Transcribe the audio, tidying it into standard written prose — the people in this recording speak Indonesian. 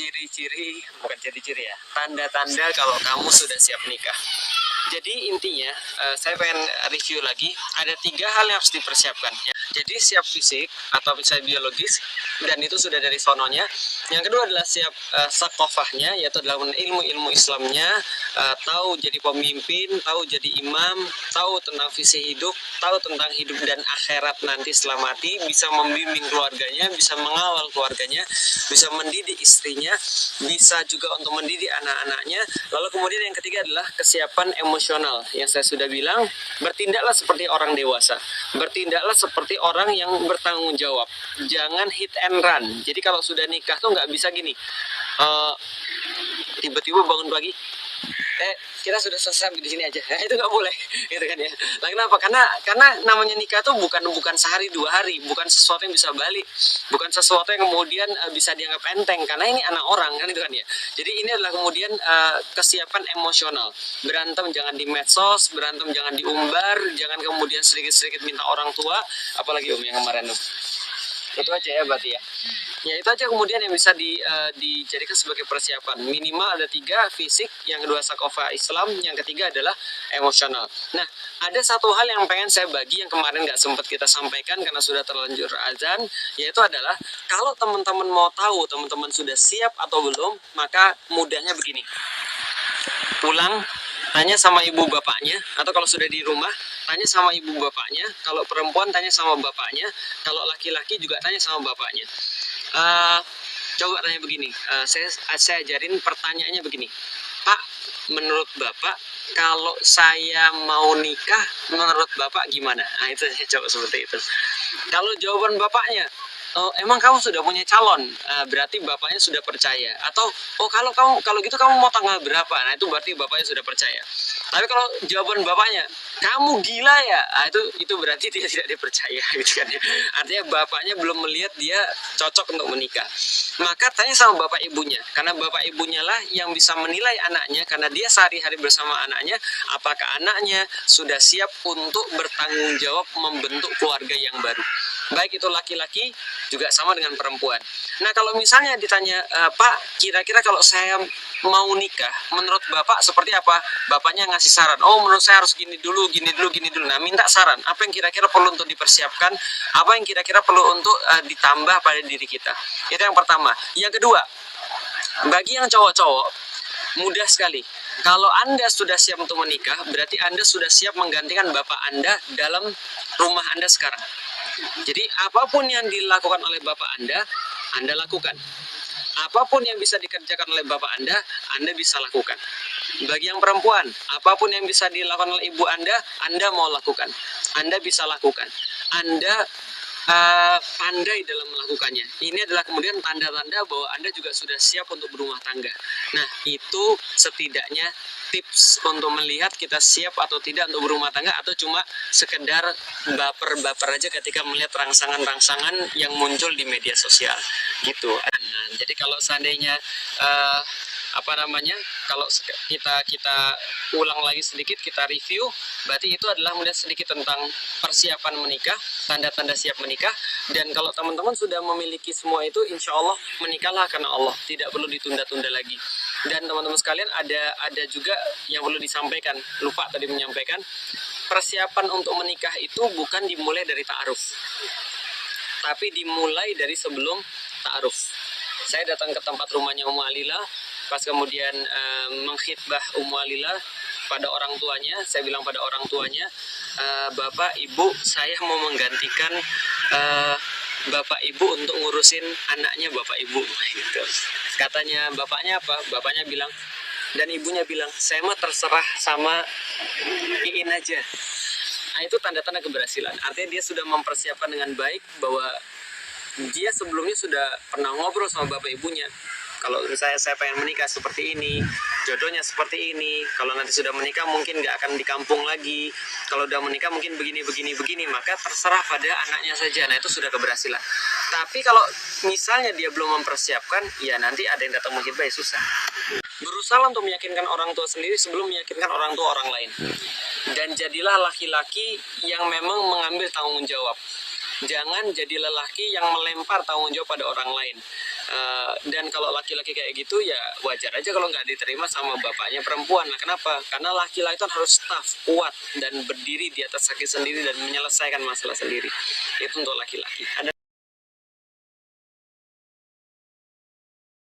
ciri-ciri, bukan ciri-ciri ya, tanda-tanda kalau kamu sudah siap nikah. Jadi intinya saya pengen review lagi, ada 3 hal yang harus dipersiapkan ya. Jadi siap fisik atau misalnya biologis, dan itu sudah dari sononya. Yang kedua adalah siap sakofahnya, yaitu dalam ilmu-ilmu Islamnya, tahu jadi pemimpin, tahu jadi imam, tahu tentang visi hidup, tahu tentang hidup dan akhirat nanti setelah mati, bisa membimbing keluarganya, bisa mengawal keluarganya, bisa mendidik istrinya, bisa juga untuk mendidik anak-anaknya. Lalu kemudian yang ketiga adalah kesiapan emosional, yang saya sudah bilang, bertindaklah seperti orang dewasa, bertindaklah seperti orang yang bertanggung jawab, jangan hit and run. Jadi kalau sudah nikah tuh nggak bisa gini, tiba-tiba bangun pagi, kita sudah selesai di sini aja. Itu nggak boleh, gitu kan ya. Nah, kenapa? Karena namanya nikah tuh bukan sehari 2 hari, bukan sesuatu yang bisa balik, bukan sesuatu yang kemudian bisa dianggap enteng. Karena ini anak orang kan, itu kan ya. Jadi ini adalah kemudian kesiapan emosional. Berantem jangan di medsos, berantem jangan diumbar, jangan kemudian sedikit-sedikit minta orang tua, apalagi yang kemarin tuh. Itu aja ya berarti ya. Ya itu aja kemudian yang bisa dijadikan sebagai persiapan. Minimal ada 3, fisik, yang kedua sakofa Islam, yang ketiga adalah emosional. Nah, ada satu hal yang pengen saya bagi yang kemarin nggak sempat kita sampaikan karena sudah terlanjur azan, yaitu adalah kalau teman-teman mau tahu teman-teman sudah siap atau belum, maka mudahnya begini. Pulang, tanya sama ibu bapaknya, atau kalau sudah di rumah, tanya sama ibu bapaknya. Kalau perempuan, tanya sama bapaknya. Kalau laki-laki juga tanya sama bapaknya. Coba tanya begini, saya ajarin pertanyaannya begini. Pak, menurut Bapak, kalau saya mau nikah, menurut Bapak gimana? Nah, itu saya coba seperti itu. Kalau jawaban bapaknya, oh, emang kamu sudah punya calon, berarti bapaknya sudah percaya. Atau kalau gitu kamu mau tanggal berapa? Nah, itu berarti bapaknya sudah percaya. Tapi kalau jawaban bapaknya, kamu gila ya, itu berarti dia tidak dipercaya, gitu kan ya. Artinya bapaknya belum melihat dia cocok untuk menikah. Maka tanya sama bapak ibunya, karena bapak ibunya lah yang bisa menilai anaknya, karena dia sehari-hari bersama anaknya, apakah anaknya sudah siap untuk bertanggung jawab membentuk keluarga yang baru. Baik itu laki-laki juga sama dengan perempuan. Nah, kalau misalnya ditanya, Pak, kira-kira kalau saya mau nikah, menurut Bapak seperti apa? Bapaknya ngasih saran, oh menurut saya harus gini dulu. Nah, minta saran, apa yang kira-kira perlu untuk dipersiapkan, apa yang kira-kira perlu untuk ditambah pada diri kita. Itu yang pertama. Yang kedua, bagi yang cowok-cowok, mudah sekali. Kalau Anda sudah siap untuk menikah, berarti Anda sudah siap menggantikan bapak Anda dalam rumah Anda sekarang. Jadi apapun yang dilakukan oleh bapak Anda lakukan. Apapun yang bisa dikerjakan oleh bapak Anda bisa lakukan. Bagi yang perempuan, apapun yang bisa dilakukan oleh ibu Anda mau lakukan. Anda bisa lakukan. Anda pandai dalam melakukannya. Ini adalah kemudian tanda-tanda bahwa Anda juga sudah siap untuk berumah tangga. Nah, itu setidaknya tips untuk melihat kita siap atau tidak untuk berumah tangga, atau cuma sekedar baper-baper aja ketika melihat rangsangan-rangsangan yang muncul di media sosial gitu. Nah, jadi kalau seandainya kalau kita ulang lagi sedikit, kita review, berarti itu adalah melihat sedikit tentang persiapan menikah, tanda-tanda siap menikah. Dan kalau teman-teman sudah memiliki semua itu, insya Allah menikahlah karena Allah, tidak perlu ditunda-tunda lagi. Dan teman-teman sekalian, ada juga yang perlu disampaikan, lupa tadi menyampaikan, persiapan untuk menikah itu bukan dimulai dari ta'aruf, tapi dimulai dari sebelum ta'aruf. Saya datang ke tempat rumahnya Ummu Alila, pas kemudian mengkhitbah Ummu Alila pada orang tuanya, saya bilang pada orang tuanya, Bapak, Ibu, saya mau menggantikan Bapak Ibu untuk ngurusin anaknya Bapak Ibu. Gitu. Katanya bapaknya apa? Bapaknya bilang, dan ibunya bilang, saya mah terserah sama Iin aja. Nah, itu tanda-tanda keberhasilan. Artinya dia sudah mempersiapkan dengan baik bahwa dia sebelumnya sudah pernah ngobrol sama bapak ibunya. Kalau misalnya saya pengen menikah seperti ini, jodohnya seperti ini, kalau nanti sudah menikah mungkin nggak akan di kampung lagi, kalau udah menikah mungkin begini, maka terserah pada anaknya saja. Nah, itu sudah keberhasilan. Tapi kalau misalnya dia belum mempersiapkan, ya nanti ada yang datang menghibah, ya susah. Berusaha untuk meyakinkan orang tua sendiri sebelum meyakinkan orang tua orang lain. Dan jadilah laki-laki yang memang mengambil tanggung jawab. Jangan jadi lelaki yang melempar tanggung jawab pada orang lain. Dan kalau laki-laki kayak gitu ya wajar aja kalau nggak diterima sama bapaknya perempuan. Nah, kenapa? Karena laki-laki itu harus tough, kuat, dan berdiri di atas kaki sendiri dan menyelesaikan masalah sendiri. Itu untuk laki-laki. Ada